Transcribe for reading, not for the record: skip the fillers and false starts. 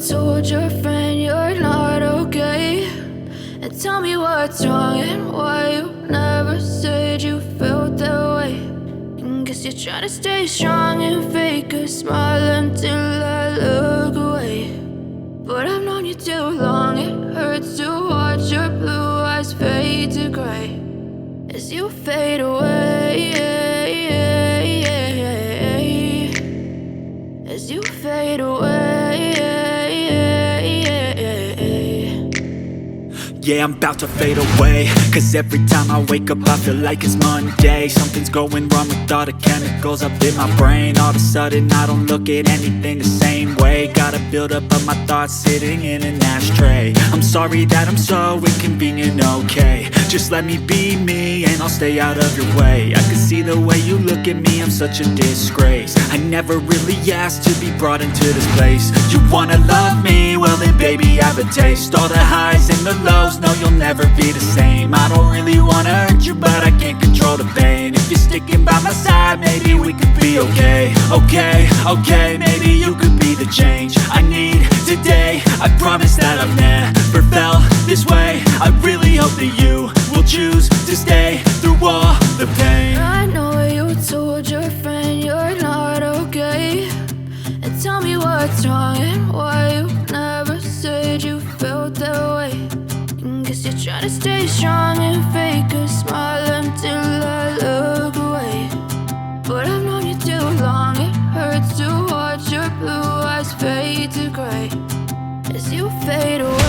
told your friend you're not okay, and tell me what's wrong and why you never said you felt that way. And guess you're trying to stay strong and fake a smile until I look away. But I've known you too long, it hurts to watch your blue eyes fade to gray as you fade away, as you fade away. Yeah, I'm about to fade away, cause every time I wake up I feel like it's Monday. Something's going wrong with all the chemicals up in my brain. All of a sudden I don't look at anything the same way. Gotta build up of my thoughts sitting in an ashtray. I'm sorry that I'm so inconvenient, okay. Just let me be me and I'll stay out of your way. I can see the way you look at me, I'm such a disgrace. I never really asked to be brought into this place. You wanna love me? Well then baby I have a taste. All the highs and the lows, no you'll never be the same. I don't really wanna hurt you but I can't control the pain. If you're sticking by my side maybe we could be okay. Okay, maybe you could be the change I need today. I promise that I've never felt this way. I really hope that you will choose to stay through all the pain. I know you told your friend you're not okay, and tell me what's wrong and why you never said you felt that way. And guess you're trying to stay strong and fake a smile until I look away. But I've known you too long, it hurts to watch your blue eyes fade to gray as you fade away.